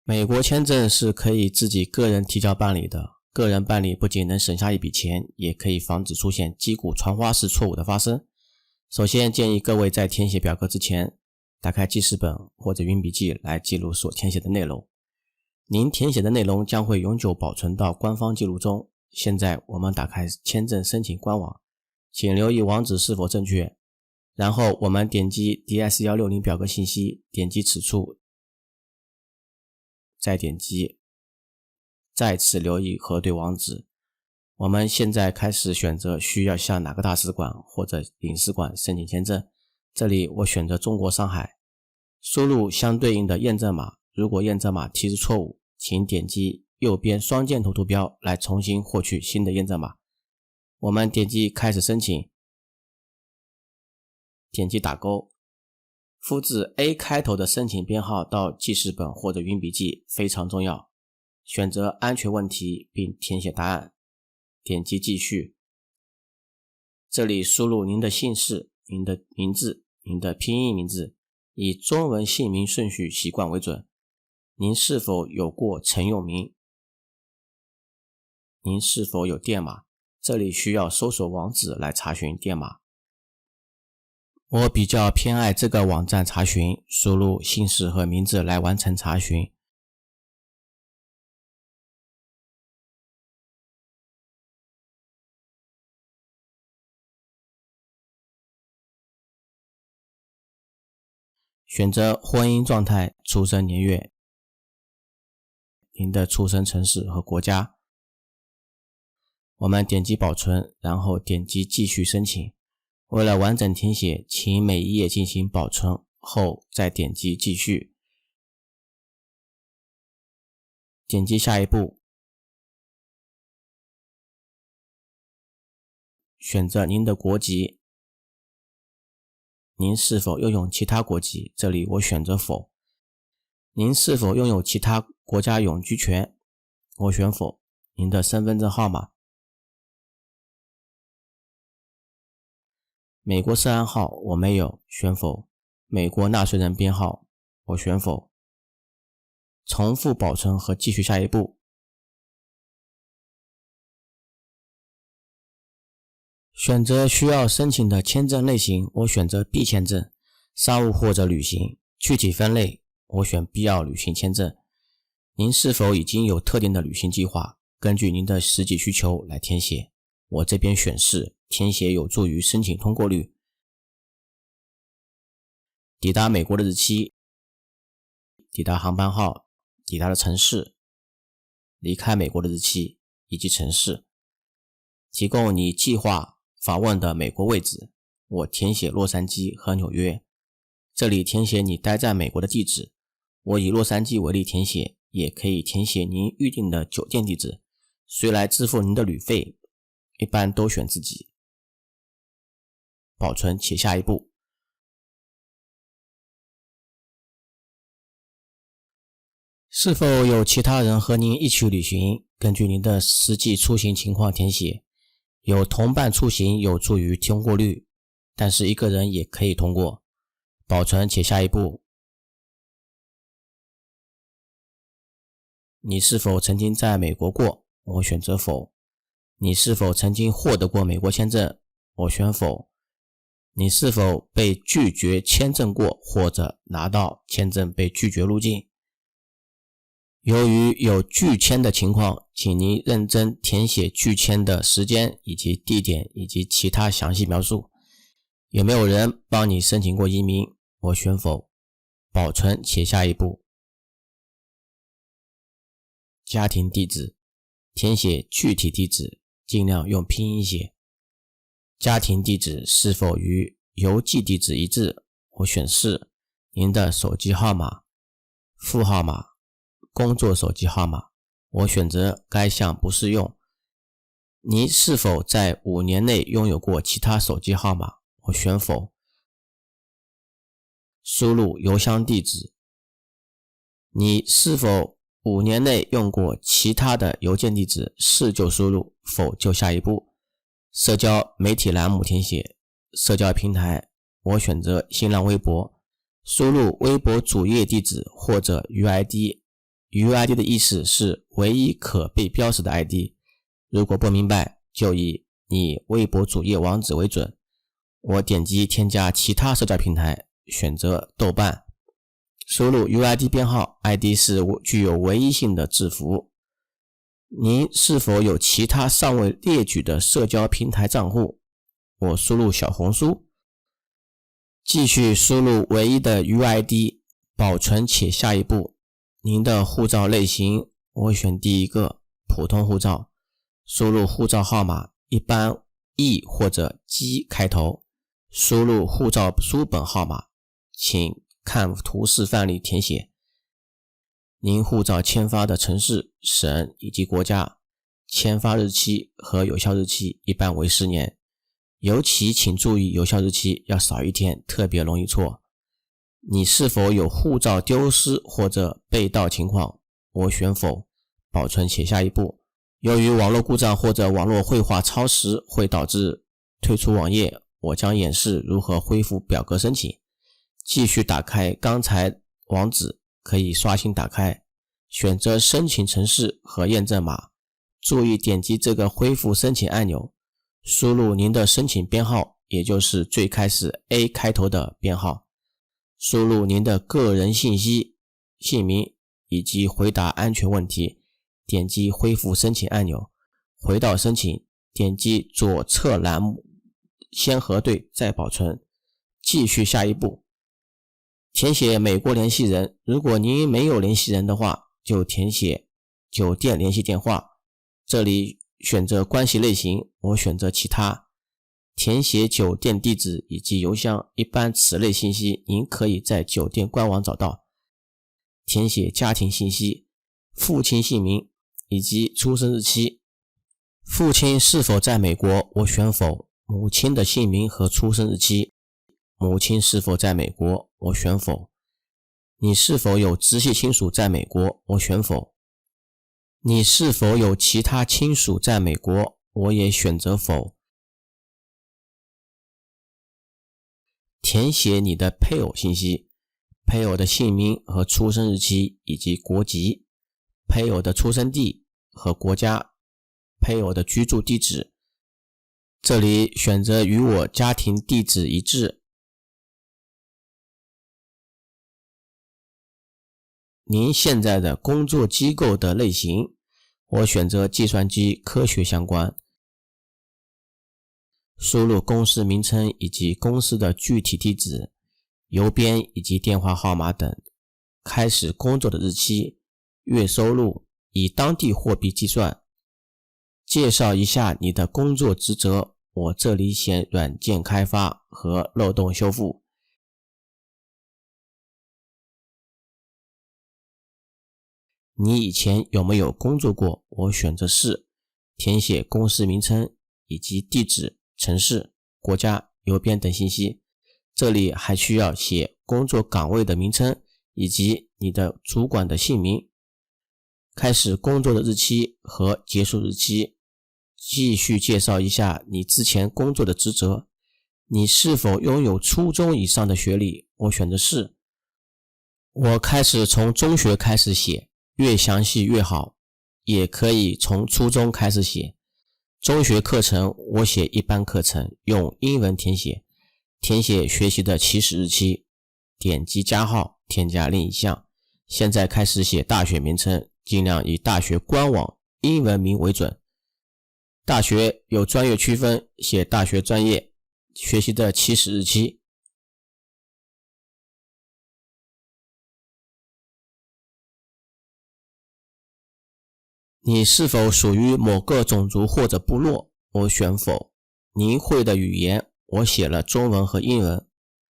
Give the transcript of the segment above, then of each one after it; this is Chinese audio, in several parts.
美国签证是可以自己个人提交办理的，个人办理不仅能省下一笔钱，也可以防止出现击鼓传花式错误的发生。首先建议各位在填写表格之前，打开记事本或者云笔记来记录所填写的内容。您填写的内容将会永久保存到官方记录中。现在我们打开签证申请官网，请留意网址是否正确，然后我们点击 DS160 表格信息，点击此处，再点击，再次留意核对网址。我们现在开始选择需要向哪个大使馆或者领事馆申请签证。这里我选择中国上海，输入相对应的验证码，如果验证码提示错误，请点击右边双箭头图标来重新获取新的验证码。我们点击开始申请，点击打勾，复制 A 开头的申请编号到记事本或者云笔记非常重要。选择安全问题并填写答案，点击继续。这里输入您的姓氏、您的名字、您的拼音名字，以中文姓名顺序习惯为准。您是否有过陈永明？您是否有电码？这里需要搜索网址来查询电码。我比较偏爱这个网站查询，输入姓氏和名字来完成查询。选择婚姻状态、出生年月、您的出生城市和国家。我们点击保存，然后点击继续申请。为了完整填写，请每一页进行保存后再点击继续。点击下一步，选择您的国籍。您是否拥有其他国籍？这里我选择否。您是否拥有其他国家永居权？我选否。您的身份证号码。美国涉案号我没有，选否。美国纳税人编号，我选否。重复保存和继续下一步。选择需要申请的签证类型，我选择 B 签证，商务或者旅行。具体分类，我选必要旅行签证。您是否已经有特定的旅行计划？根据您的实际需求来填写。我这边选是，填写有助于申请通过率。抵达美国的日期，抵达航班号，抵达的城市，离开美国的日期以及城市。提供你计划访问的美国位置，我填写洛杉矶和纽约。这里填写你待在美国的地址，我以洛杉矶为例填写，也可以填写您预定的酒店地址。谁来支付您的旅费？一般都选自己。保存且下一步。是否有其他人和您一起旅行？根据您的实际出行情况填写。有同伴出行有助于通过率，但是一个人也可以通过。保存且下一步。你是否曾经在美国过？我选择否。你是否曾经获得过美国签证？我选否。你是否被拒绝签证过，或者拿到签证被拒绝入境？由于有拒签的情况，请您认真填写拒签的时间以及地点以及其他详细描述。有没有人帮你申请过移民？我选否。保存且下一步。家庭地址，填写具体地址，尽量用拼音写。家庭地址是否与邮寄地址一致？我选是。您的手机号码、副号码、工作手机号码，我选择该项不适用。你是否在5年内拥有过其他手机号码？我选否。输入邮箱地址。你是否5年内用过其他的邮件地址？是就输入，否就下一步。社交媒体栏目填写。社交平台，我选择新浪微博。输入微博主页地址或者 UID UID 的意思是唯一可被标识的 ID。如果不明白，就以你微博主页网址为准。我点击添加其他社交平台，选择豆瓣，输入 UID 编号 ，ID 是具有唯一性的字符。您是否有其他尚未列举的社交平台账户？我输入小红书，继续输入唯一的 UID， 保存且下一步。您的护照类型，我选第一个，普通护照，输入护照号码，一般 E 或者 G 开头，输入护照书本号码，请看图示范例填写。您护照签发的城市、省以及国家，签发日期和有效日期一般为10年，尤其请注意有效日期要少一天，特别容易错。你是否有护照丢失或者被盗情况？我选否，保存且下一步。由于网络故障或者网络绘画超时会导致退出网页，我将演示如何恢复表格申请。继续打开刚才网址，可以刷新打开，选择申请程式和验证码。注意点击这个恢复申请按钮，输入您的申请编号，也就是最开始 A 开头的编号，输入您的个人信息、姓名以及回答安全问题，点击恢复申请按钮，回到申请，点击左侧栏目先核对再保存，继续下一步。填写美国联系人，如果您没有联系人的话，就填写酒店联系电话，这里选择关系类型，我选择其他，填写酒店地址以及邮箱，一般此类信息您可以在酒店官网找到。填写家庭信息，父亲姓名以及出生日期。父亲是否在美国，我选否，母亲的姓名和出生日期。母亲是否在美国，我选否。你是否有直系亲属在美国，我选否。你是否有其他亲属在美国，我也选择否。填写你的配偶信息，配偶的姓名和出生日期以及国籍，配偶的出生地和国家，配偶的居住地址。这里选择与我家庭地址一致。您现在的工作机构的类型，我选择计算机科学相关。输入公司名称以及公司的具体地址、邮编以及电话号码等。开始工作的日期、月收入以当地货币计算。介绍一下你的工作职责，我这里写软件开发和漏洞修复。你以前有没有工作过？我选择是，填写公司名称以及地址、城市、国家、邮编等信息。这里还需要写工作岗位的名称以及你的主管的姓名。开始工作的日期和结束日期。继续介绍一下你之前工作的职责。你是否拥有初中以上的学历？我选择是。我开始从中学开始写，越详细越好，也可以从初中开始写。中学课程我写一般课程，用英文填写，填写学习的起始日期，点击加号，添加另一项。现在开始写大学名称，尽量以大学官网英文名为准。大学有专业区分，写大学专业，学习的起始日期。你是否属于某个种族或者部落？我选否。您会的语言，我写了中文和英文。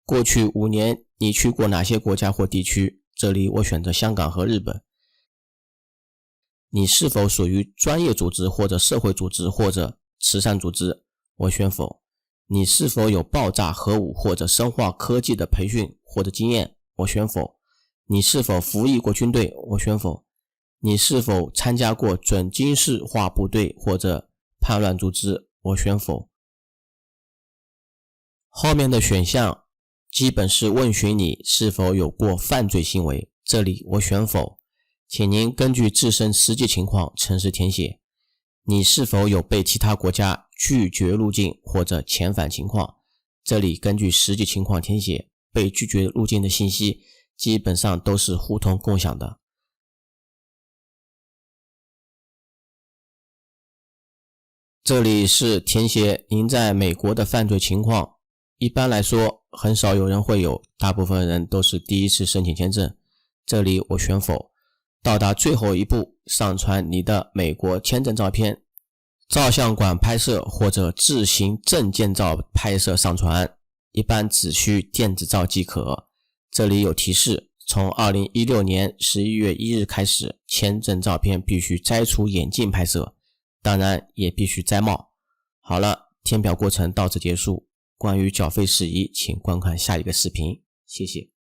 过去5年你去过哪些国家或地区？这里我选择香港和日本。你是否属于专业组织或者社会组织或者慈善组织？我选否。你是否有爆炸、核武或者生化科技的培训或者经验？我选否。你是否服役过军队？我选否。你是否参加过准军事化部队或者叛乱组织？我选否。后面的选项基本是问询你是否有过犯罪行为，这里我选否。请您根据自身实际情况诚实填写。你是否有被其他国家拒绝入境或者遣返情况？这里根据实际情况填写，被拒绝入境的信息基本上都是互通共享的。这里是填写您在美国的犯罪情况，一般来说很少有人会有，大部分人都是第一次申请签证。这里我选否。到达最后一步，上传你的美国签证照片，照相馆拍摄或者自行证件照拍摄上传，一般只需电子照即可。这里有提示，从2016年11月1日开始，签证照片必须摘除眼镜拍摄，当然也必须摘帽。好了，填表过程到此结束。关于缴费事宜，请观看下一个视频，谢谢。